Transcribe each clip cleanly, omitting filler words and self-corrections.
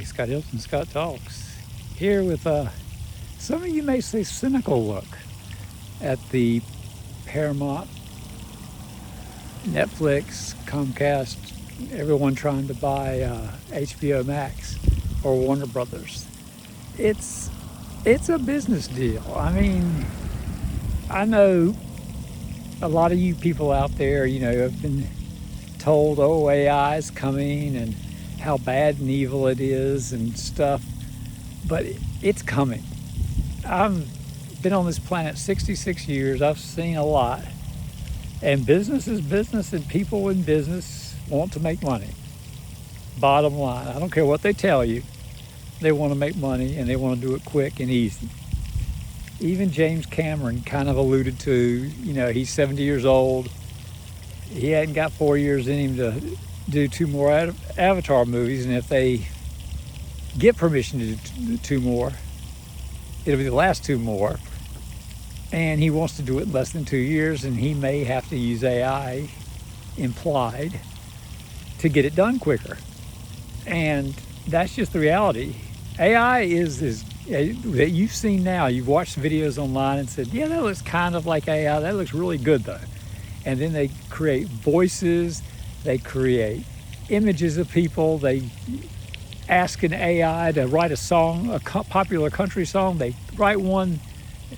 Skydance and Scott Talks. Here with some of you may say cynical look at the Paramount, Netflix, Comcast, everyone trying to buy HBO Max or Warner Brothers. It's a business deal. I mean, I know a lot of you people out there, have been told, oh, AI is coming and how bad and evil it is and stuff, but it's coming. I've been on this planet 66 years. I've seen a lot. And business is business, and people in business want to make money. Bottom line, I don't care what they tell you. They want to make money, and they want to do it quick and easy. Even James Cameron kind of alluded to, he's 70 years old. He hadn't got 4 years in him to do 2 more Avatar movies, and if they get permission to do 2 more, it'll be the last 2 more. And he wants to do it in less than 2 years, and he may have to use AI implied to get it done quicker. And that's just the reality. AI is that you've seen now. You've watched videos online and said, yeah, that looks kind of like AI. That looks really good though. And then they create voices, they create images of people, they ask an AI to write a song, a popular country song, they write one,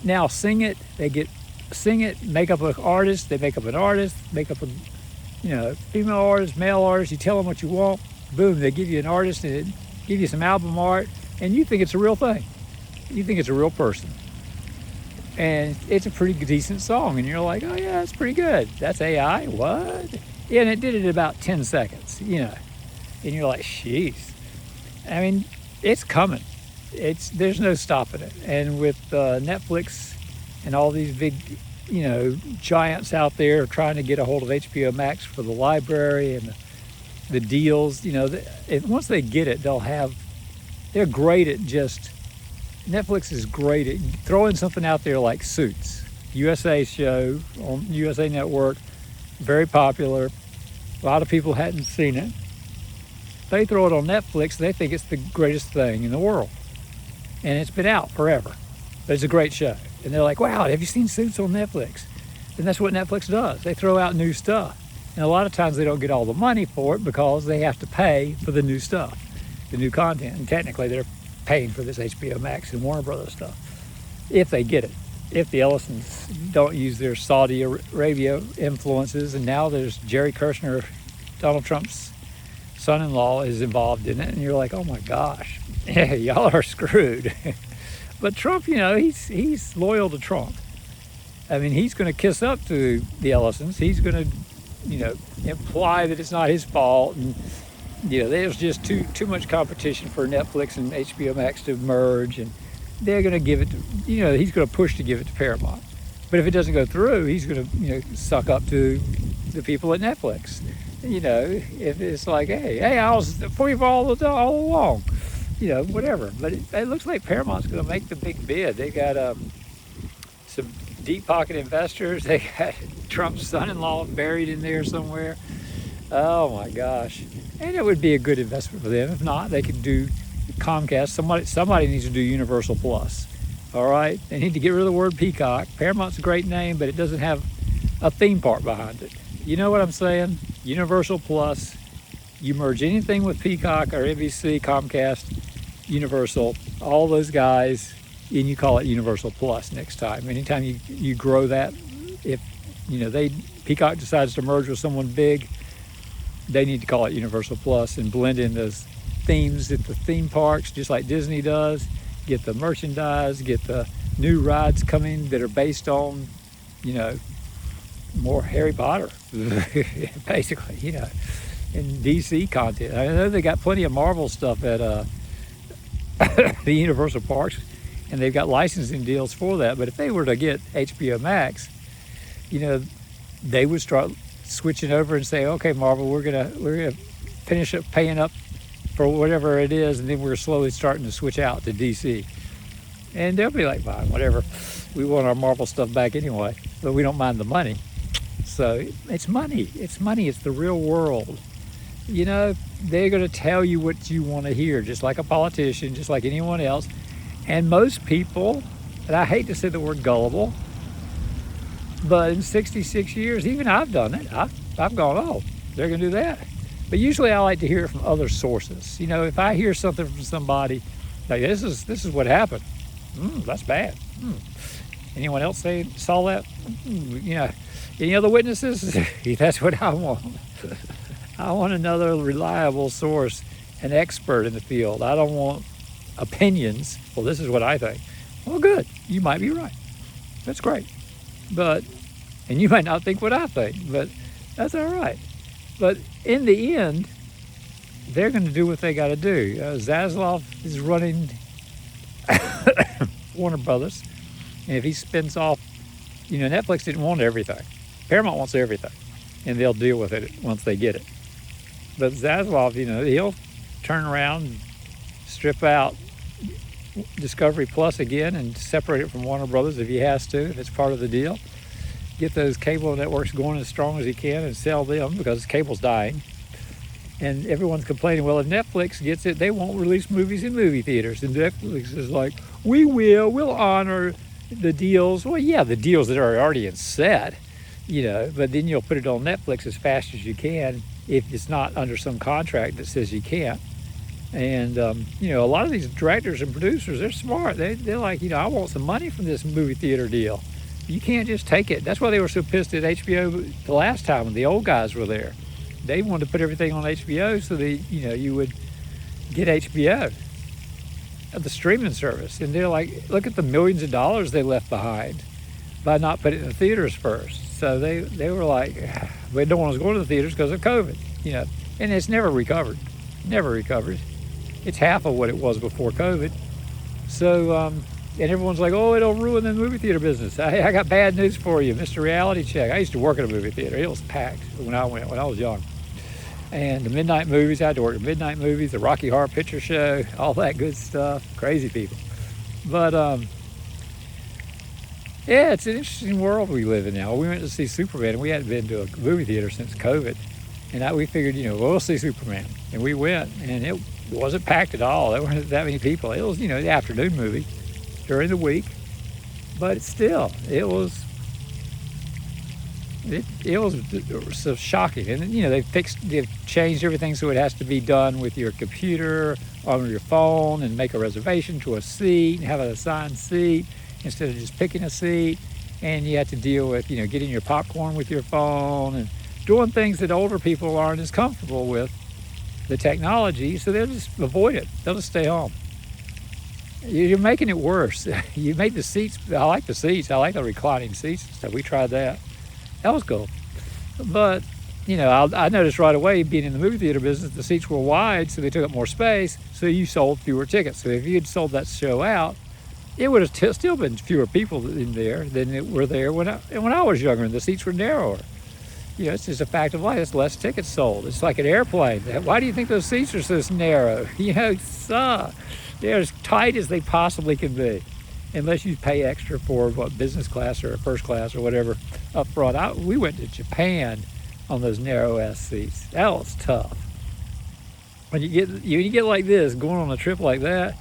now sing it, make up an artist, they make up an artist, make up a female artist, male artist, you tell them what you want, boom, they give you an artist and it give you some album art, and you think it's a real thing. You think it's a real person. And it's a pretty decent song, and you're like, oh yeah, it's pretty good. That's AI, what? Yeah, and it did it in about 10 seconds, and you're like, jeez. I mean, it's coming. There's no stopping it. And with Netflix and all these big, giants out there trying to get a hold of HBO Max for the library and the deals, once they get it, they're great at Netflix is great at throwing something out there like Suits, USA show on USA Network, very popular. A lot of people hadn't seen it. They throw it on Netflix, they think it's the greatest thing in the world. And it's been out forever, but it's a great show. And they're like, wow, have you seen Suits on Netflix? And that's what Netflix does. They throw out new stuff. And a lot of times they don't get all the money for it because they have to pay for the new stuff, the new content. And technically they're paying for this HBO Max and Warner Brothers stuff, if they get it. If the Ellisons don't use their Saudi Arabia influences, and now there's Jerry Kirshner, Donald Trump's son-in-law, is involved in it, and you're like, oh my gosh, yeah, y'all are screwed. But Trump, he's loyal to Trump. I mean, he's going to kiss up to the Ellisons. He's going to, imply that it's not his fault, and there's just too much competition for Netflix and HBO Max to merge, and they're going to give it to, he's going to push to give it to Paramount. But if it doesn't go through, he's going to, suck up to the people at Netflix. If it's like, hey, I was for you all along, whatever. But it looks like Paramount's going to make the big bid. They got some deep pocket investors. They got Trump's son-in-law buried in there somewhere. Oh my gosh. And it would be a good investment for them. If not, they could do Comcast. Somebody needs to do Universal Plus. All right? They need to get rid of the word Peacock. Paramount's a great name, but it doesn't have a theme park behind it. You know what I'm saying? Universal Plus. You merge anything with Peacock or NBC, Comcast, Universal, all those guys, and you call it Universal Plus next time. Anytime you grow that, if Peacock decides to merge with someone big, they need to call it Universal Plus and blend in those themes at the theme parks, just like Disney does. Get the merchandise, get the new rides coming that are based on, more Harry Potter, basically, and DC content. I know they got plenty of Marvel stuff at the Universal Parks, and they've got licensing deals for that. But if they were to get HBO Max, they would start switching over and say, okay, Marvel, we're gonna finish up paying up for whatever it is, and then we're slowly starting to switch out to DC. And they'll be like, fine, whatever. We want our Marvel stuff back anyway, but we don't mind the money. So it's money. It's money. It's the real world. they're going to tell you what you want to hear, just like a politician, just like anyone else. And most people, and I hate to say the word gullible, but in 66 years, even I've done it. I've gone, oh, they're going to do that. But usually I like to hear it from other sources. You know, if I hear something from somebody, like this is what happened. That's bad. Anyone else saw that? You know, any other witnesses? That's what I want. I want another reliable source, an expert in the field. I don't want opinions. Well, this is what I think. Well, good. You might be right. That's great. And you might not think what I think, but that's all right. But in the end, they're going to do what they got to do. Zaslav is running Warner Brothers, and if he spins off, you know, Netflix didn't want everything. Paramount wants everything, and they'll deal with it once they get it. But Zaslav, you know, he'll turn around and strip out Discovery Plus again and separate it from Warner Brothers if he has to, if it's part of the deal. Get those cable networks going as strong as he can and sell them because cable's dying. And everyone's complaining, well, if Netflix gets it, they won't release movies in movie theaters. And Netflix is like, we'll honor the deals. Well, yeah, the deals that are already in set, you know, but then you'll put it on Netflix as fast as you can if it's not under some contract that says you can't. And, you know, a lot of these directors and producers, they're smart. They're like, you know, I want some money from this movie theater deal. You can't just take it. That's why they were so pissed at HBO the last time when the old guys were there. They wanted to put everything on HBO so that, you know, you would get HBO, the streaming service. And they're like, look at the millions of dollars they left behind by not putting it in the theaters first. So they were like, we don't want us going to the theaters because of COVID, you know. And it's never recovered. Never recovered. It's half of what it was before COVID. So, and everyone's like, oh, it'll ruin the movie theater business. I got bad news for you, Mr. Reality Check. I used to work at a movie theater. It was packed when I was young. And the midnight movies, I had to work at midnight movies, the Rocky Horror Picture Show, all that good stuff. Crazy people. But, yeah, it's an interesting world we live in now. We went to see Superman, and we hadn't been to a movie theater since COVID. And we figured, you know, we'll see Superman. And we went, and it wasn't packed at all. There weren't that many people. It was, you know, the afternoon movie during the week. But still, it was so shocking. And, you know, they've changed everything so it has to be done with your computer, on your phone, and make a reservation to a seat, and have an assigned seat instead of just picking a seat. And you have to deal with, you know, getting your popcorn with your phone and doing things that older people aren't as comfortable with the technology, so they'll just avoid it. They'll just stay home. You're making it worse. You made the seats, I like the seats. I like the reclining seats and stuff. We tried that. That was cool. But, you know, I noticed right away, being in the movie theater business, the seats were wide, so they took up more space, so you sold fewer tickets. So if you had sold that show out, it would have still been fewer people in there than were there when I was younger, and the seats were narrower. You know, it's just a fact of life. It's less tickets sold. It's like an airplane. Why do you think those seats are so narrow? You know, they're as tight as they possibly can be, unless you pay extra for business class or first class or whatever up front. We went to Japan on those narrow ass seats. That was tough. When you get like this, going on a trip like that,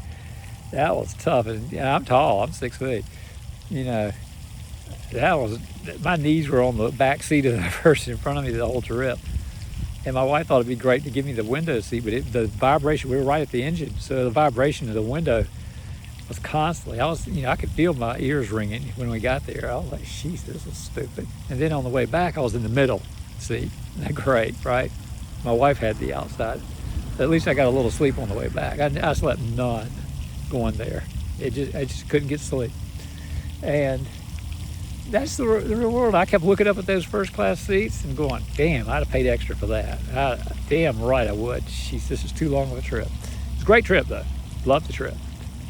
that was tough. And I'm tall. I'm 6 feet. You know. My knees were on the back seat of the person in front of me the whole trip. And my wife thought it'd be great to give me the window seat, but the vibration, we were right at the engine, so the vibration of the window was constantly, I could feel my ears ringing when we got there. I was like, jeez, this is stupid. And then on the way back, I was in the middle seat. Great, right? My wife had the outside. At least I got a little sleep on the way back. I slept none going there. I just couldn't get sleep. And that's the real world. I kept looking up at those first class seats and going, damn, I'd have paid extra for that. Damn right I would. Jeez, this is too long of a trip. It's a great trip though. Loved the trip.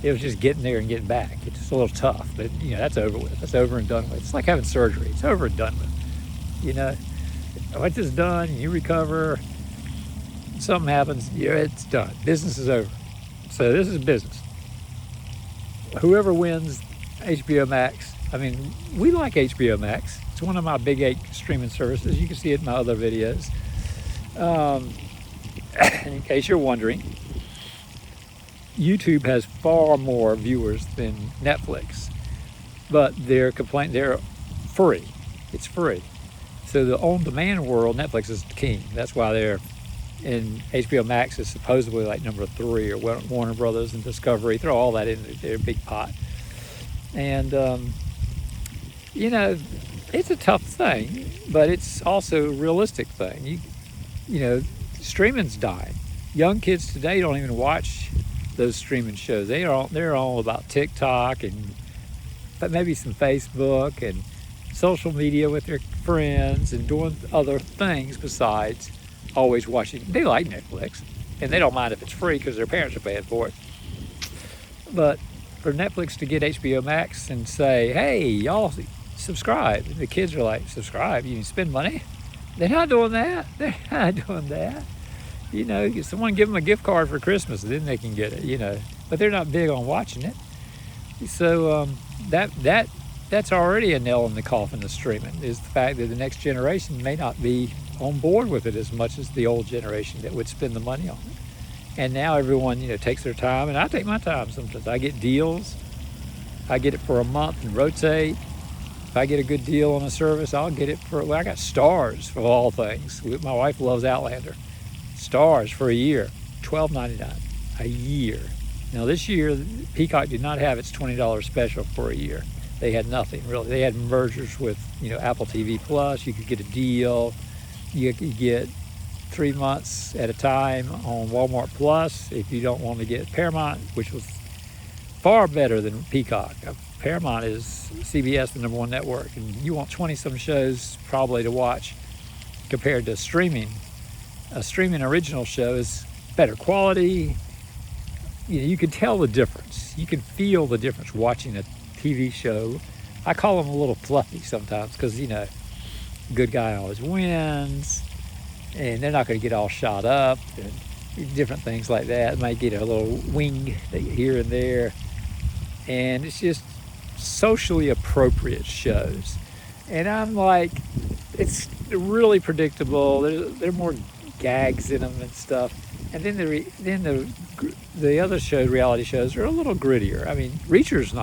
It was just getting there and getting back. It's just a little tough, but you know, that's over with. That's over and done with. It's like having surgery. It's over and done with. You know, once it's done, you recover, something happens, it's done. Business is over. So this is business. Whoever wins HBO Max, I mean, we like HBO Max. It's one of my big 8 streaming services. You can see it in my other videos. in case you're wondering, YouTube has far more viewers than Netflix, but they're free. It's free. So the on-demand world, Netflix is king. That's why they're in HBO Max is supposedly like number 3, or Warner Brothers and Discovery. Throw all that in their big pot. And, it's a tough thing, but it's also a realistic thing. Streaming's dying. Young kids today don't even watch those streaming shows. They're all about TikTok and maybe some Facebook and social media with their friends and doing other things besides always watching. They like Netflix, and they don't mind if it's free because their parents are paying for it. But for Netflix to get HBO Max and say, hey, y'all subscribe, the kids are like, subscribe? You can spend money? They're not doing that. They're not doing that. Someone give them a gift card for Christmas, then they can get it, But they're not big on watching it. So that's already a nail in the coffin of streaming, is the fact that the next generation may not be on board with it as much as the old generation that would spend the money on it. And now everyone, takes their time, and I take my time sometimes. I get deals. I get it for a month and rotate. If I get a good deal on a service, I'll get it I got Stars, of all things. My wife loves Outlander. Stars for a year, $12.99 a year. Now this year, Peacock did not have its $20 special for a year. They had nothing really. They had mergers with, Apple TV Plus. You could get a deal. You could get 3 months at a time on Walmart Plus if you don't want to get Paramount, which was far better than Peacock. Paramount is CBS, the #1 network, and you want 20-some shows probably to watch compared to streaming. A streaming original show is better quality. You can tell the difference. You can feel the difference watching a TV show. I call them a little fluffy sometimes because, good guy always wins, and they're not going to get all shot up, and different things like that. It might get a little wing here and there, and it's just socially appropriate shows. And I'm like, it's really predictable. There are more gags in them and stuff. And then the other shows, reality shows, are a little grittier. I mean, Reacher's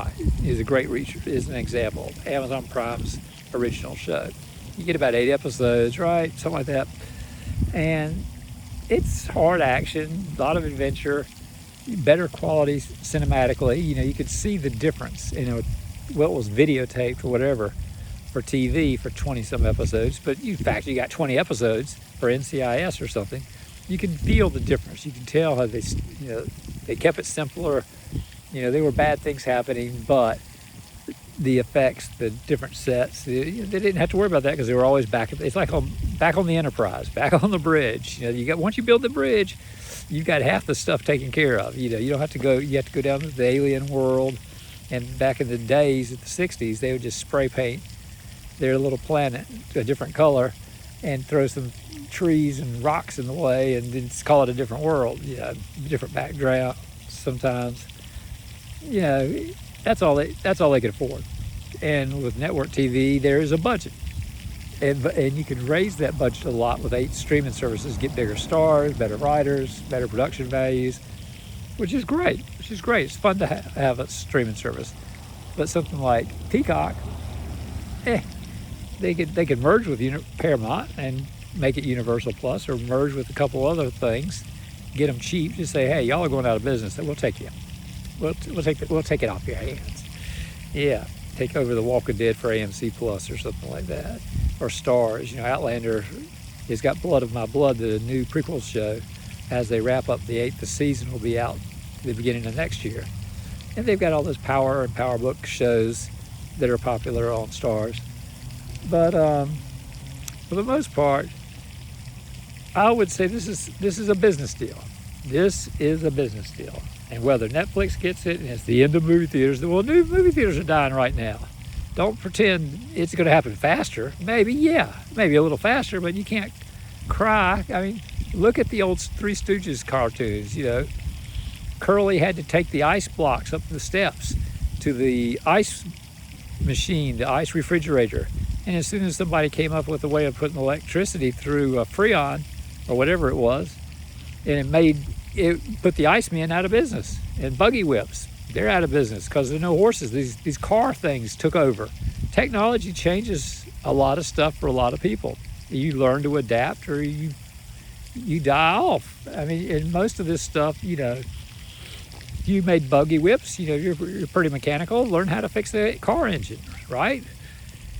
is a great Reacher, is an example. Amazon Prime's original show. You get about 8 episodes, right? Something like that. And it's hard action, a lot of adventure, better quality cinematically. You could see the difference, what was videotaped or whatever for TV for 20-some episodes. But in fact, you got 20 episodes for NCIS or something. You can feel the difference. You can tell how they kept it simpler. There were bad things happening, but the effects, the different sets, they didn't have to worry about that because they were always back. It's like back on the Enterprise, back on the bridge. Once you build the bridge, you've got half the stuff taken care of. You don't have to go. You have to go down to the alien world. And back in the days, at the 60s, they would just spray paint their little planet a different color and throw some trees and rocks in the way and then call it a different world. Different background sometimes. That's all they could afford. And with network TV, there is a budget, and you can raise that budget a lot with 8 streaming services. Get bigger stars, better writers, better production values, which is great. It's fun to have a streaming service. But something like Peacock, they could merge with Paramount and make it Universal Plus, or merge with a couple other things, get them cheap. Just say, hey, y'all are going out of business. We'll take you. We'll take it off your hands. Yeah, take over The Walking Dead for AMC Plus or something like that, or Stars. Outlander has got Blood of My Blood, the new prequel show. As they wrap up the 8th season, will be out at the beginning of next year. And they've got all those Power and Power Book shows that are popular on Stars. But for the most part, I would say this is a business deal. This is a business deal. And whether Netflix gets it and it's the end of movie theaters, well, new movie theaters are dying right now. Don't pretend it's going to happen faster. Maybe a little faster, but you can't cry. I mean, look at the old Three Stooges cartoons. Curly had to take the ice blocks up the steps to the ice machine, the ice refrigerator. And as soon as somebody came up with a way of putting electricity through a Freon or whatever it was, And it put the Icemen out of business. And buggy whips, they're out of business because there are no horses. These car things took over. Technology changes a lot of stuff for a lot of people. You learn to adapt or you die off. I mean, and most of this stuff, you made buggy whips, you're pretty mechanical, learn how to fix the car engine, right?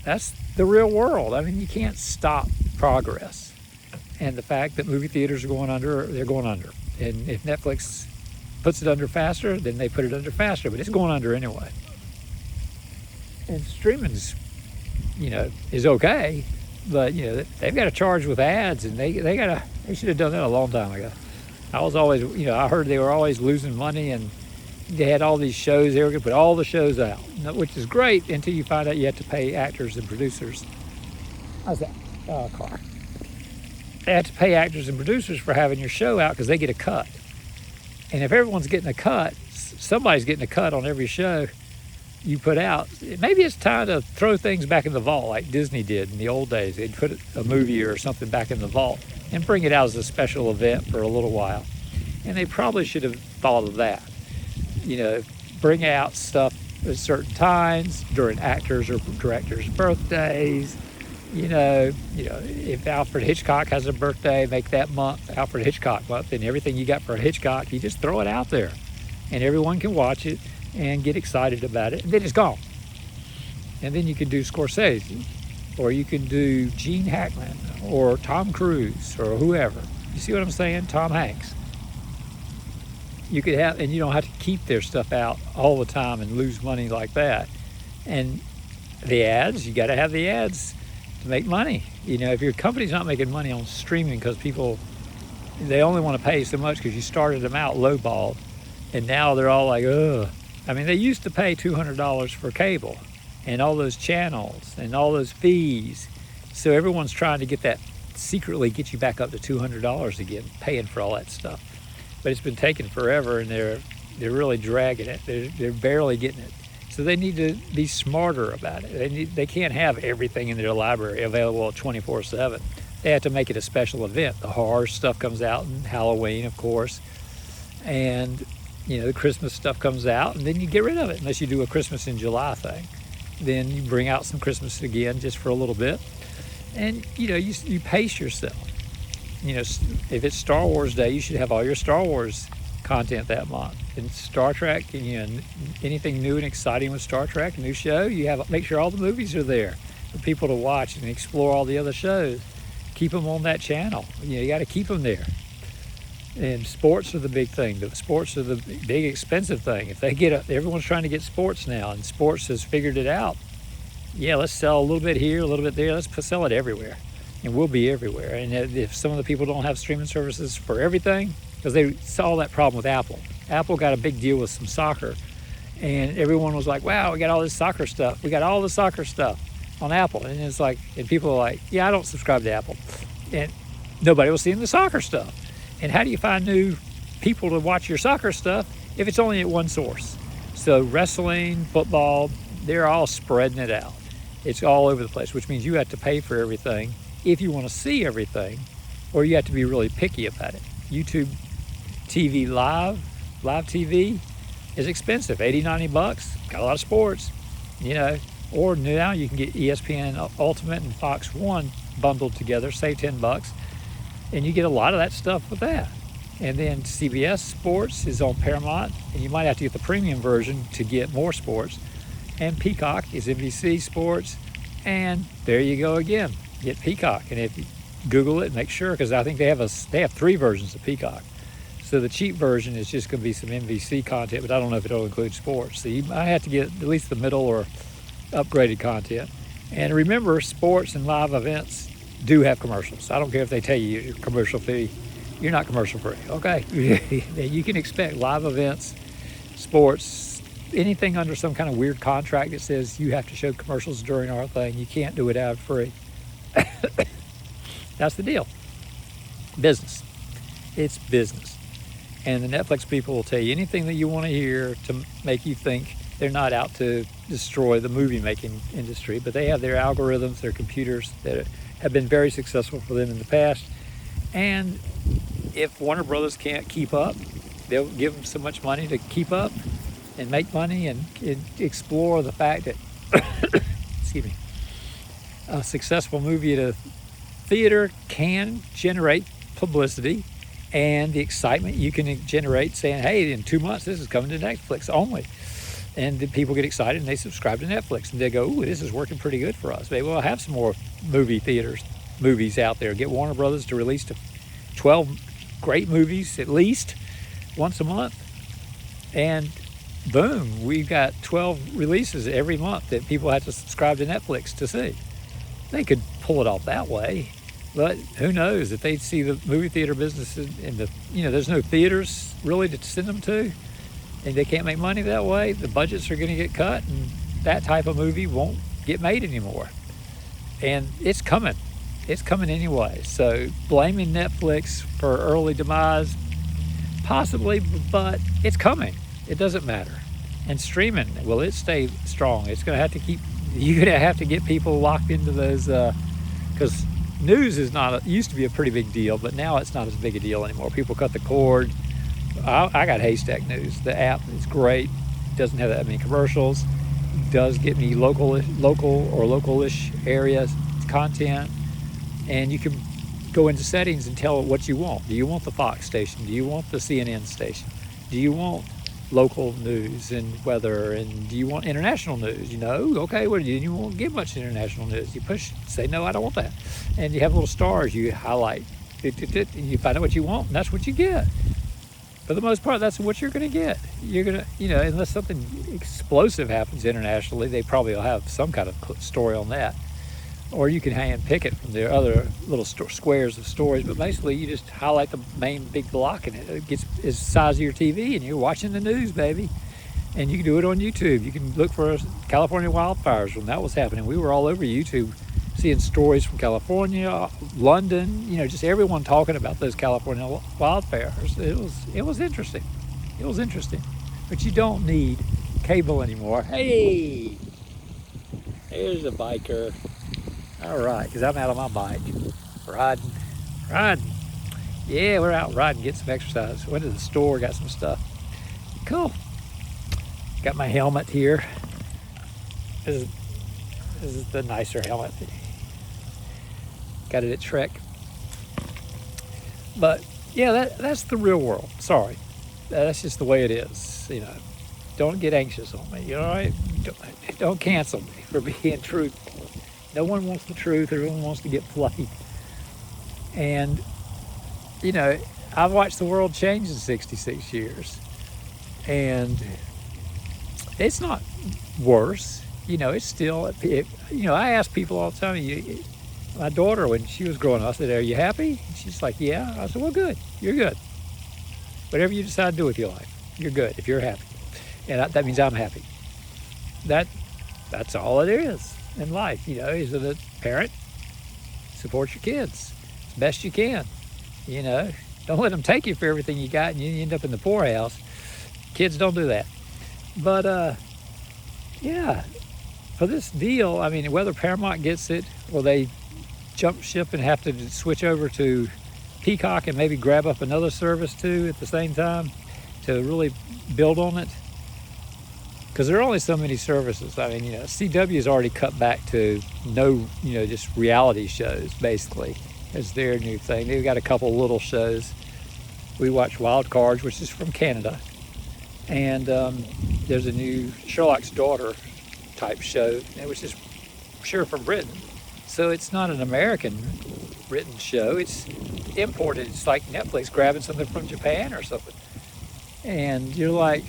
That's the real world. I mean, you can't stop progress. And the fact that movie theaters are going under, they're going under. And if Netflix puts it under faster, then they put it under faster, but it's going under anyway. And streaming's, is okay, but they've got to charge with ads, and they should have done that a long time ago. I was always, I heard they were always losing money, and they had all these shows. They were going to put all the shows out, which is great until you find out you have to pay actors and producers. How's that? Car. They have to pay actors and producers for having your show out because they get a cut. And if everyone's getting a cut, somebody's getting a cut on every show you put out. Maybe it's time to throw things back in the vault like Disney did in the old days. They'd put a movie or something back in the vault and bring it out as a special event for a little while. And they probably should have thought of that. Bring out stuff at certain times during actors or directors' birthdays. If Alfred Hitchcock has a birthday, make that month Alfred Hitchcock month, and everything you got for Hitchcock, you just throw it out there, and everyone can watch it and get excited about it, and then it's gone. And then you can do Scorsese, or you can do Gene Hackman, or Tom Cruise, or whoever. You see what I'm saying? Tom Hanks. You could have, and you don't have to keep their stuff out all the time and lose money like that. And the ads, you got to have the ads to make money. If your company's not making money on streaming because people, they only want to pay so much because you started them out lowballed, and now they're all like, ugh. I mean, they used to pay $200 for cable and all those channels and all those fees. So everyone's trying to secretly get you back up to $200 again, paying for all that stuff. But it's been taking forever, and they're really dragging it. They're barely getting it. So they need to be smarter about it. They can't have everything in their library available 24/7. They have to make it a special event. The horror stuff comes out in Halloween, of course, and the Christmas stuff comes out, and then you get rid of it unless you do a Christmas in July thing. Then you bring out some Christmas again just for a little bit, and you pace yourself. If it's Star Wars Day, you should have all your Star Wars content that month. And Star Trek, anything new and exciting with Star Trek, a new show, make sure all the movies are there for people to watch and explore all the other shows. Keep them on that channel. You got to keep them there. And sports are the big thing. The sports are the big expensive thing. If they everyone's trying to get sports now, and sports has figured it out. Yeah, let's sell a little bit here, a little bit there. Let's sell it everywhere, and we'll be everywhere. And if some of the people don't have streaming services for everything, because they saw that problem with Apple. Apple got a big deal with some soccer, and everyone was like, "Wow, we got all this soccer stuff. We got all the soccer stuff on Apple." And it's like, and people are like, "Yeah, I don't subscribe to Apple," and nobody was seeing the soccer stuff. And how do you find new people to watch your soccer stuff if it's only at one source? So wrestling, football, they're all spreading it out. It's all over the place, which means you have to pay for everything if you want to see everything, or you have to be really picky about it. YouTube TV live TV is expensive, $80, $90, got a lot of sports, or now you can get ESPN Ultimate and Fox One bundled together, save $10, and you get a lot of that stuff with that. And then CBS Sports is on Paramount, and you might have to get the premium version to get more sports. And Peacock is NBC Sports, and there you go again, get Peacock. And if you Google it, make sure, because I think they have 3 versions of Peacock. So the cheap version is just going to be some NBC content, but I don't know if it'll include sports. So you might have to get at least the middle or upgraded content. And remember, sports and live events do have commercials. I don't care if they tell you your commercial fee. You're not commercial free, okay? You can expect live events, sports, anything under some kind of weird contract that says you have to show commercials during our thing. You can't do it ad free. That's the deal. Business. It's business. And the Netflix people will tell you anything that you want to hear to make you think they're not out to destroy the movie making industry, but they have their algorithms, their computers that have been very successful for them in the past. And if Warner Brothers can't keep up, they'll give them so much money to keep up and make money and explore the fact that, excuse me, a successful movie at a theater can generate publicity and the excitement you can generate saying, hey, in 2 months, this is coming to Netflix only. And then people get excited and they subscribe to Netflix and they go, ooh, this is working pretty good for us. Maybe we'll have some more movies out there. Get Warner Brothers to release 12 great movies at least once a month. And boom, we've got 12 releases every month that people have to subscribe to Netflix to see. They could pull it off that way, but who knows if they see the movie theater business in the, there's no theaters really to send them to, and they can't make money that way, the budgets are going to get cut, and that type of movie won't get made anymore. And it's coming. It's coming anyway. So blaming Netflix for early demise, possibly, but it's coming. It doesn't matter. And streaming, will it stay strong? It's going to have to you're going to have to get people locked into those, because news used to be a pretty big deal, but now it's not as big a deal anymore. People cut the cord. I got Haystack News. The app is great. Doesn't have that many commercials. Does get me local or local-ish areas content, and you can go into settings and tell it what you want. Do you want the Fox station? Do you want the CNN station? Do you want local news and weather? And do you want international news? Okay, well, you won't get much international news. You say no, I don't want that. And you have little stars you highlight, and you find out what you want, and that's what you get. For the most part, that's what you're going to get. You're going to, unless something explosive happens internationally, they probably will have some kind of story on that. Or you can hand pick it from their other little squares of stories. But basically, you just highlight the main big block, and it gets the size of your TV, and you're watching the news, baby. And you can do it on YouTube. You can look for California wildfires when that was happening. We were all over YouTube seeing stories from California, London, just everyone talking about those California wildfires. It was interesting. It was interesting. But you don't need cable anymore. Hey, there's a biker. All right, because I'm out on my bike, riding. Yeah, we're out riding, get some exercise. Went to the store, got some stuff. Cool. Got my helmet here. This is the nicer helmet. Got it at Trek. But yeah, that's the real world. Sorry, that's just the way it is. Don't get anxious on me. All right, don't cancel me for being truthful. No one wants the truth. Everyone wants to get fluffy. And I've watched the world change in 66 years, and it's not worse. It's still. I ask people all the time. My daughter, when she was growing up, I said, "Are you happy?" And she's like, "Yeah." I said, "Well, good. You're good. Whatever you decide to do with your life, you're good if you're happy, and that means I'm happy." That's all it is in life. Is that a parent, support your kids as best you can. Don't let them take you for everything you got, and you end up in the poorhouse. Kids don't do that. But yeah, for this deal, whether Paramount gets it or they jump ship and have to switch over to Peacock and maybe grab up another service too at the same time to really build on it, because there are only so many services. CW has already cut back to no, just reality shows basically as their new thing. They've got a couple little shows. We watch Wild Cards, which is from Canada, and there's a new Sherlock's Daughter type show, which is sure from Britain. So it's not an American written show. It's imported. It's like Netflix grabbing something from Japan or something. And you're like,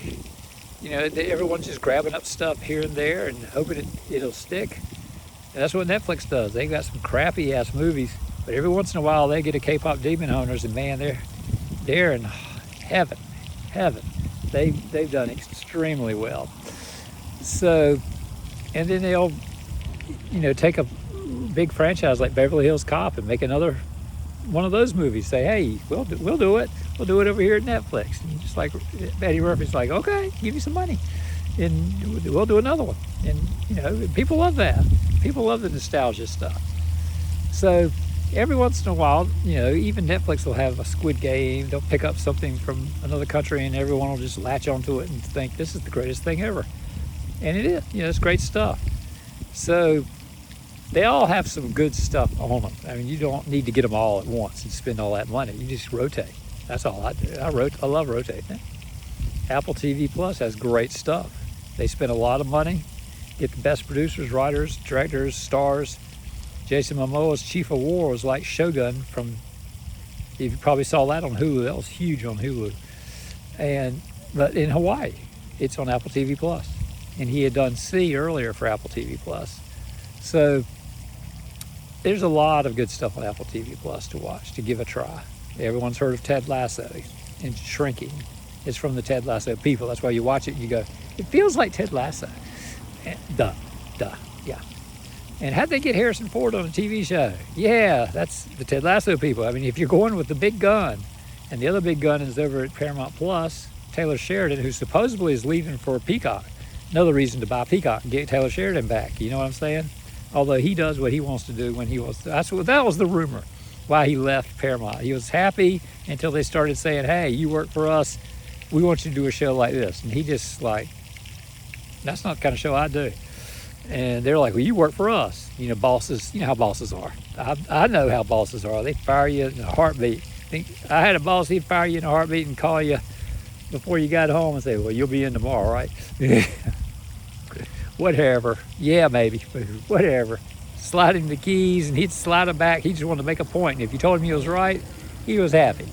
everyone's just grabbing up stuff here and there and hoping it'll stick. And that's what Netflix does. They got some crappy ass movies, but every once in a while they get a K-pop Demon Hunters, and man, they're in heaven. They've done extremely well. So, and then they'll, take a big franchise like Beverly Hills Cop and make another one of those movies. Say, hey, we'll do it. We'll do it over here at Netflix. And just like Eddie Murphy's like, okay, give me some money, and we'll do another one. And people love that. People love the nostalgia stuff. So every once in a while, even Netflix will have a Squid Game. They'll pick up something from another country, and everyone will just latch onto it and think this is the greatest thing ever. And it is. It's great stuff. So they all have some good stuff on them. I mean, you don't need to get them all at once and spend all that money. You just rotate. That's all I do. I love rotating. Apple TV Plus has great stuff. They spend a lot of money, get the best producers, writers, directors, stars. Jason Momoa's Chief of War was like Shogun from, you probably saw that on Hulu. That was huge on Hulu. But in Hawaii, it's on Apple TV Plus. And he had done C earlier for Apple TV Plus. So there's a lot of good stuff on Apple TV Plus to watch, to give a try. Everyone's heard of Ted Lasso and Shrinking. It's from the Ted Lasso people. That's why you watch it and you go, it feels like Ted Lasso. Duh, yeah. And how'd they get Harrison Ford on a TV show? Yeah, that's the Ted Lasso people. I mean, if you're going with the big gun, and the other big gun is over at Paramount Plus, Taylor Sheridan, who supposedly is leaving for Peacock. Another reason to buy Peacock and get Taylor Sheridan back. You know what I'm saying? Although he does what he wants to do when he wants to. That was the rumor why he left Paramount. He was happy until they started saying, hey, you work for us. We want you to do a show like this. And he just like, that's not the kind of show I do. And they're like, well, you work for us. Bosses, how bosses are. I know how bosses are. They fire you in a heartbeat. I had a boss, he'd fire you in a heartbeat and call you before you got home and say, well, you'll be in tomorrow, right? Whatever. Yeah, maybe. Whatever. Slide him the keys and he'd slide them back. He just wanted to make a point. And if you told him he was right, he was happy.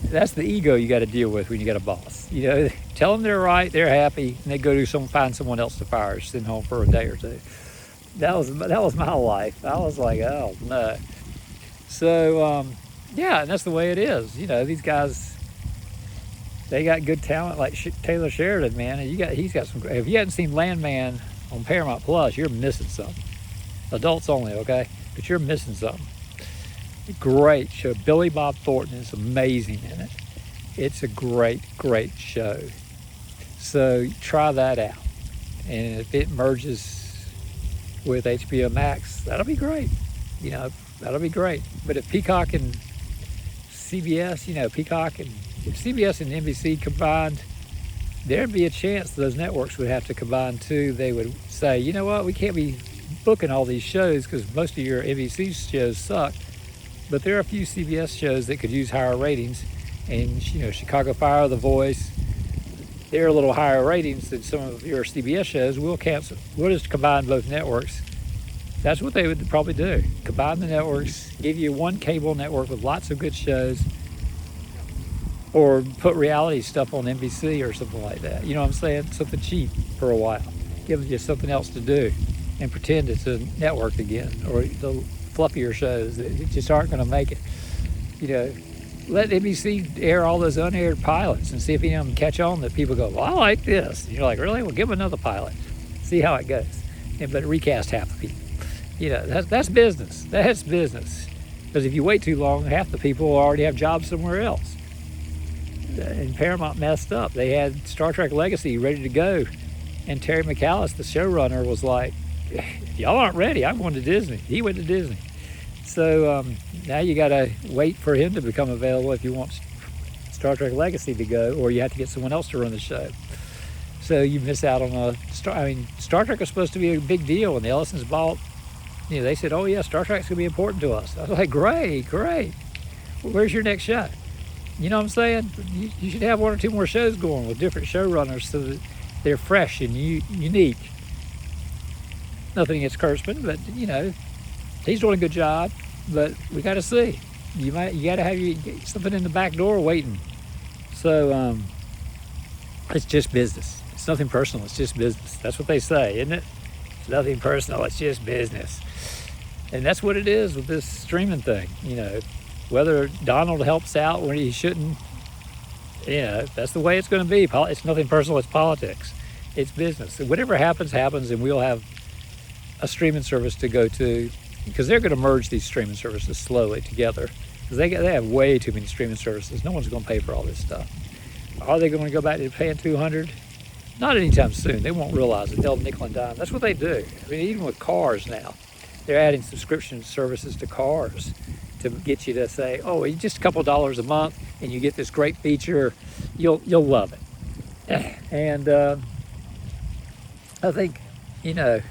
That's the ego you got to deal with when you got a boss. Tell them they're right, they're happy, and they go find someone else to fire, send home for a day or two. That was my life. I was like, oh no. So yeah, and that's the way it is. These guys, they got good talent like Taylor Sheridan, man. And he's got some. If you hadn't seen Landman on Paramount Plus, you're missing something. Adults only, okay? But you're missing something. Great show. Billy Bob Thornton is amazing in it. It's a great show. So try that out. And if it merges with HBO Max, that'll be great. That'll be great. But if Peacock and CBS, if CBS and NBC combined, there'd be a chance those networks would have to combine too. They would say, you know what, we can't be booking all these shows because most of your NBC shows suck. But there are a few CBS shows that could use higher ratings. And, Chicago Fire, The Voice, they're a little higher ratings than some of your CBS shows. We'll just combine both networks. That's what they would probably do. Combine the networks, give you one cable network with lots of good shows, or put reality stuff on NBC or something like that. You know what I'm saying? Something cheap for a while. Give you something else to do and pretend it's a network again, or the fluffier shows that just aren't going to make it. Let NBC air all those unaired pilots and see if any of them catch on that people go, well, I like this. And you're like, really? Well, give them another pilot. See how it goes. But recast half the people. That's business. That's business. Because if you wait too long, half the people already have jobs somewhere else. And Paramount messed up. They had Star Trek Legacy ready to go. And Terry McAllis, the showrunner, was like, y'all aren't ready. I'm going to Disney. He went to Disney. So now you got to wait for him to become available if you want Star Trek Legacy to go, or you have to get someone else to run the show. So you miss out on Star Trek was supposed to be a big deal when the Ellisons bought. They said, oh yeah, Star Trek's going to be important to us. I was like, great. Well, where's your next show? You know what I'm saying? You should have one or two more shows going with different showrunners so that they're fresh and unique. Nothing against Kurtzman, but he's doing a good job. But we got to see. You got to have something in the back door waiting. So it's just business. It's nothing personal. It's just business. That's what they say, isn't it? It's nothing personal. It's just business. And that's what it is with this streaming thing. Whether Donald helps out when he shouldn't, that's the way it's going to be. It's nothing personal. It's politics. It's business. Whatever happens, and we'll have a streaming service to go to, because they're going to merge these streaming services slowly together, because they have way too many streaming services. No one's going to pay for all this stuff. Are they going to go back to paying $200? Not anytime soon. They won't realize it. They'll nickel and dime. That's what they do. I mean, even with cars now, they're adding subscription services to cars to get you to say, oh, just a couple of dollars a month and you get this great feature. You'll love it. And I think, and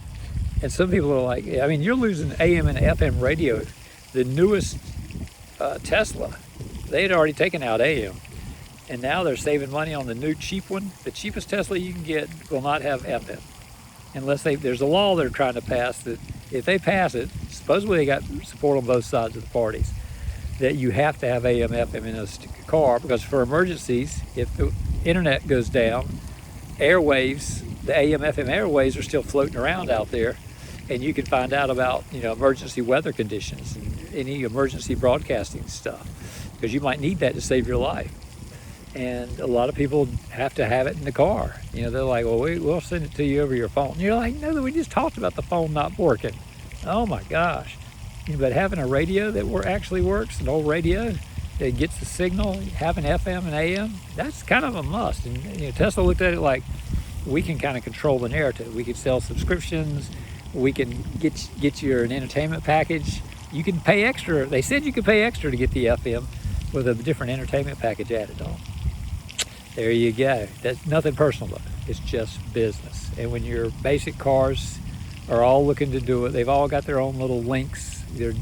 some people are like, I mean, you're losing AM and FM radio. The newest Tesla, they had already taken out AM, and now they're saving money on the new cheap one. The cheapest Tesla you can get will not have FM, unless there's a law they're trying to pass that if they pass it, supposedly they got support on both sides of the parties, that you have to have AM, FM in a car, because for emergencies, if the internet goes down, airwaves, the AM, FM airwaves are still floating around out there, and you can find out about, emergency weather conditions and any emergency broadcasting stuff, because you might need that to save your life. And a lot of people have to have it in the car. They're like, well, we'll send it to you over your phone. And you're like, no, we just talked about the phone not working. Oh my gosh. But having a radio that actually works, an old radio that gets the signal, having FM and AM, that's kind of a must. And Tesla looked at it like, we can kind of control the narrative. We can sell subscriptions. We can get you an entertainment package. You can pay extra. They said you could pay extra to get the FM with a different entertainment package added on. There you go. That's nothing personal though. It's just business. And when your basic cars are all looking to do it, they've all got their own little links, their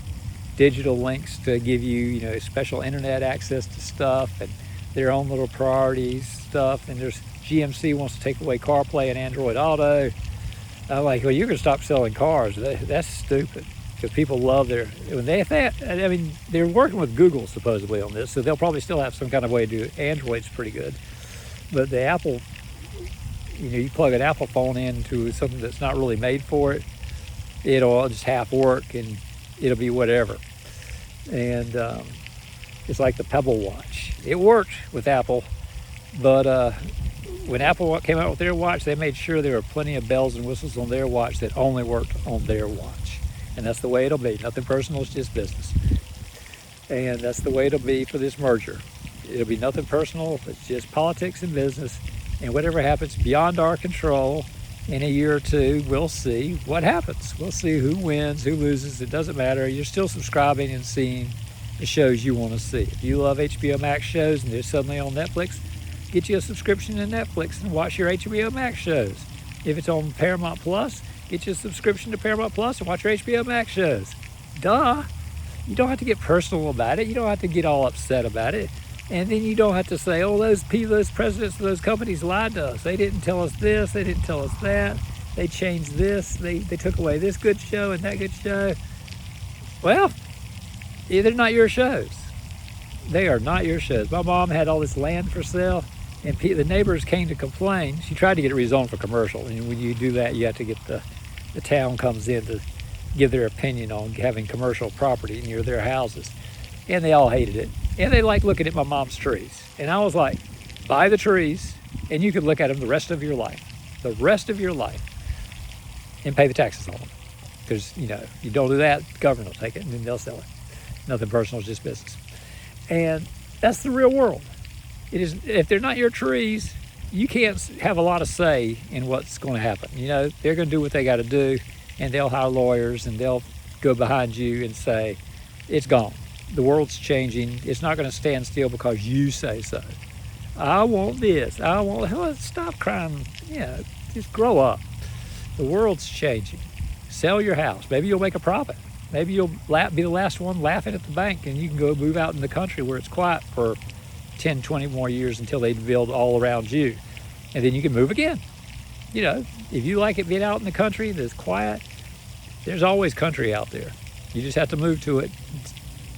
digital links to give you, special internet access to stuff, and their own little priorities stuff. And there's GMC wants to take away CarPlay and Android Auto. I'm like, well, you're going to stop selling cars. That's stupid, because people love they're working with Google supposedly on this, so they'll probably still have some kind of way to do it. Android's pretty good. But the Apple, you plug an Apple phone into something that's not really made for it, it'll just half work and it'll be whatever. And it's like the Pebble watch. It worked with Apple, but when Apple came out with their watch, they made sure there were plenty of bells and whistles on their watch that only worked on their watch. And that's the way it'll be. Nothing personal, it's just business. And that's the way it'll be for this merger. It'll be nothing personal, it's just politics and business. And whatever happens beyond our control, in a year or two, we'll see what happens. We'll see who wins, who loses. It doesn't matter. You're still subscribing and seeing the shows you want to see. If you love HBO Max shows and they're suddenly on Netflix, get you a subscription to Netflix and watch your HBO Max shows. If it's on Paramount Plus, get you a subscription to Paramount Plus and watch your HBO Max shows. Duh. You don't have to get personal about it. You don't have to get all upset about it. And then you don't have to say, oh, those presidents of those companies lied to us. They didn't tell us this. They didn't tell us that. They changed this. They took away this good show and that good show. Well, they're not your shows. They are not your shows. My mom had all this land for sale, and the neighbors came to complain. She tried to get it rezoned for commercial. And when you do that, you have to get the town comes in to give their opinion on having commercial property near their houses. And they all hated it. And they liked looking at my mom's trees. And I was like, buy the trees, and you could look at them the rest of your life. The rest of your life. And pay the taxes on them. Because, you don't do that, the government will take it, and then they'll sell it. Nothing personal, it's just business. And that's the real world. It is. If they're not your trees, you can't have a lot of say in what's going to happen. They're going to do what they got to do, and they'll hire lawyers, and they'll go behind you and say, it's gone. The world's changing. It's not going to stand still because you say so. I want this. Stop crying. Just grow up. The world's changing. Sell your house. Maybe you'll make a profit. Maybe you'll be the last one laughing at the bank, and you can go move out in the country where it's quiet for 10, 20 more years until they build all around you. And then you can move again. If you like it being out in the country that's quiet, there's always country out there. You just have to move to it.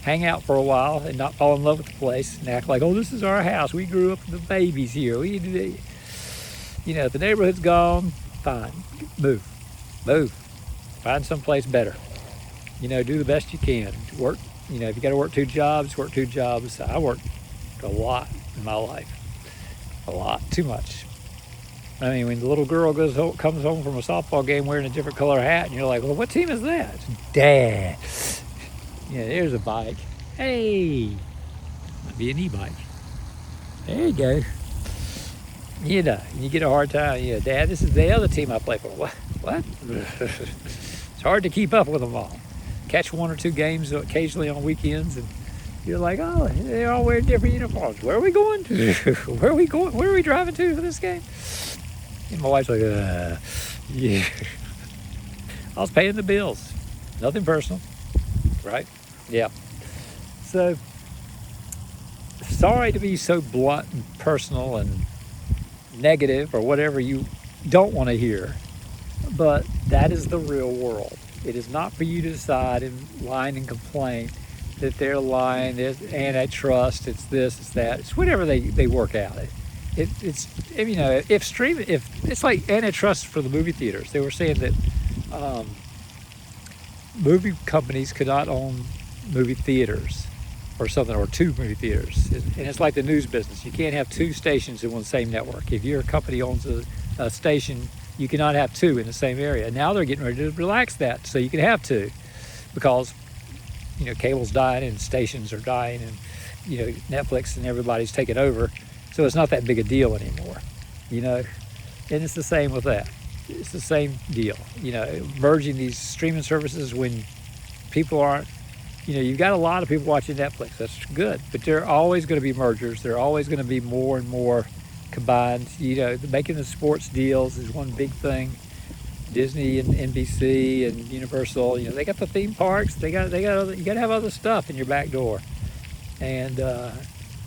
Hang out for a while and not fall in love with the place and act like, oh, this is our house. We grew up with the babies here. If the neighborhood's gone, fine. Move. Find someplace better. Do the best you can. Work. If you got to work 2 jobs, work 2 jobs. I worked a lot in my life. A lot. Too much. When the little girl comes home from a softball game wearing a different color hat, and you're like, well, what team is that? It's Dad. There's a bike. Hey, might be an e-bike. There you go. You get a hard time. Dad, this is the other team I play for. What? It's hard to keep up with them all. catch one or two games occasionally on weekends, and you're like, oh, they're all wearing different uniforms. Where are we going? Where are we going? Where are we driving to for this game? And my wife's like, yeah. I was paying the bills. Nothing personal, right? Yeah. So, sorry to be so blunt and personal and negative or whatever you don't want to hear, but that is the real world. It is not for you to decide and whine and complain that they're lying, it's antitrust, it's this, it's that. It's whatever they work out. It's you know, if it's like antitrust for the movie theaters. They were saying that movie companies could not own movie theaters or something, or two movie theaters. And it's like the news business. You can't have two stations in one same network. If your company owns a station, you cannot have two in the same area. Now they're getting ready to relax that so you can have two, because you know, cable's dying and stations are dying, and you know, Netflix and everybody's taking over, so it's not that big a deal anymore, you know. And it's the same with that. It's the same deal, you know, merging these streaming services when people aren't, you know, you've got a lot of people watching Netflix. That's good, but there are always going to be mergers. There are always going to be more and more combined. You know, making the sports deals is one big thing. Disney and NBC and Universal, you know, they got the theme parks. They got other, you got to have other stuff in your back door. And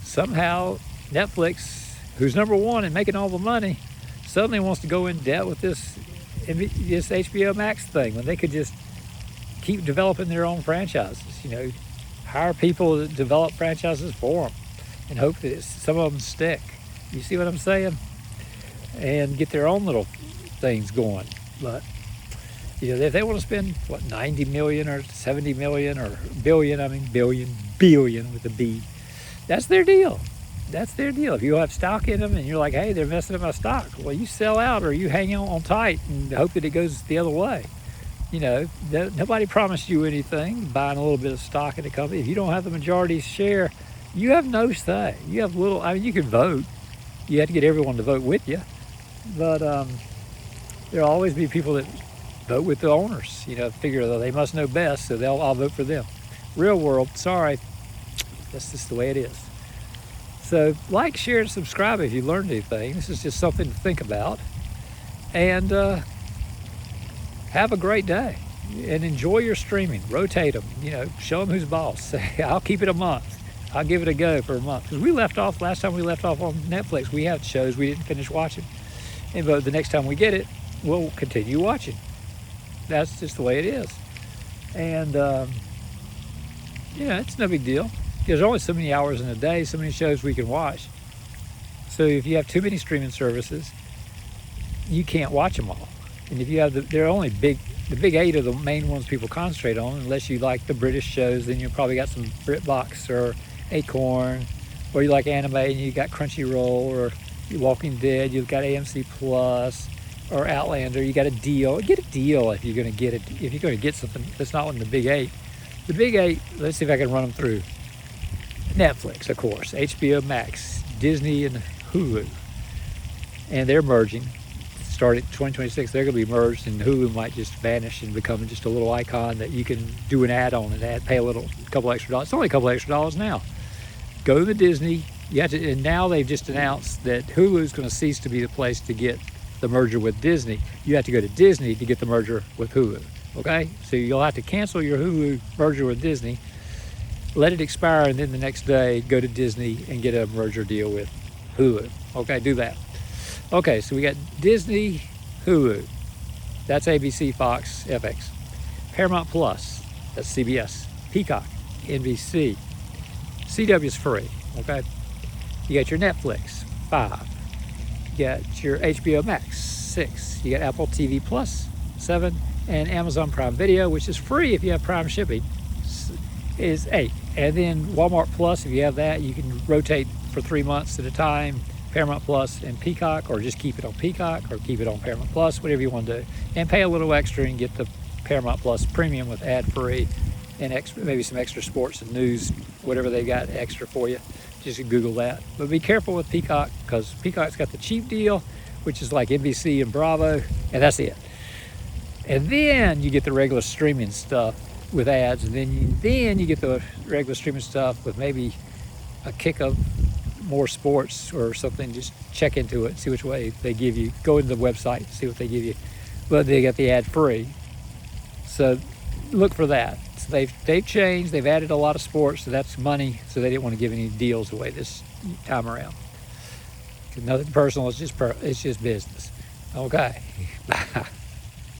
somehow Netflix, who's number one and making all the money, suddenly wants to go in debt with this HBO Max thing, when they could just keep developing their own franchises. You know, hire people to develop franchises for them and hope that some of them stick. You see what I'm saying? And get their own little things going. But you know, if they want to spend what, 90 million or 70 million or billion with a B, that's their deal. That's their deal. If you have stock in them and you're like, hey, they're messing up my stock, well, you sell out or you hang on tight and hope that it goes the other way. You know, nobody promised you anything buying a little bit of stock in the company. If you don't have the majority share, you have no say. You have little. I mean, you can vote. You have to get everyone to vote with you, but there'll always be people that vote with the owners. You know, figure that they must know best, so I'll vote for them. Real world, sorry, that's just the way it is. So like, share, and subscribe if you learned anything. This is just something to think about. And have a great day and enjoy your streaming. Rotate them, you know, show them who's boss. Say, I'll keep it a month. I'll give it a go for a month. Because last time we left off on Netflix, we have shows we didn't finish watching. But the next time we get it, we'll continue watching. That's just the way it is. And, yeah, it's no big deal. There's only so many hours in a day, so many shows we can watch. So if you have too many streaming services, you can't watch them all. And if you have they're only the big 8 are the main ones people concentrate on, unless you like the British shows, then you probably got some BritBox or Acorn, or you like anime and you got Crunchyroll, or Walking Dead, you've got AMC Plus, or Outlander. You got a deal. Get a deal if you're going to get it. If you're going to get something that's not one of the big 8. The big 8. Let's see if I can run them through. Netflix, of course, HBO Max, Disney, and Hulu, and they're merging. Starting 2026, they're going to be merged, and Hulu might just vanish and become just a little icon that you can do an ad on and pay a couple extra dollars. It's only a couple extra dollars now. Go to the Disney. You have to, and now they've just announced that Hulu is going to cease to be the place to get the merger with Disney. You have to go to Disney to get the merger with Hulu. Okay, so you'll have to cancel your Hulu merger with Disney, let it expire, and then the next day go to Disney and get a merger deal with Hulu. Okay, do that. Okay, so we got Disney, Hulu. That's ABC, Fox, FX. Paramount Plus, that's CBS. Peacock, NBC. CW's free, okay? You got your Netflix, 5. You got your HBO Max, 6. You got Apple TV Plus, 7. And Amazon Prime Video, which is free if you have Prime shipping, is 8. And then Walmart Plus, if you have that, you can rotate for 3 months at a time. Paramount Plus and Peacock, or just keep it on Peacock or keep it on Paramount Plus, whatever you want to do. And pay a little extra and get the Paramount Plus Premium with ad-free and extra, maybe some extra sports and news, whatever they got extra for you. Just Google that. But be careful with Peacock, because Peacock's got the cheap deal, which is like NBC and Bravo, and that's it. And then you get the regular streaming stuff with ads, and then you get the regular streaming stuff with maybe a kick of more sports or something. Just check into it, see which way they give you. Go into the website, see what they give you. But they got the ad free, so look for that. So they've changed. They've added a lot of sports, so that's money. So they didn't want to give any deals away this time around. Nothing personal. It's just business. Okay. Bye.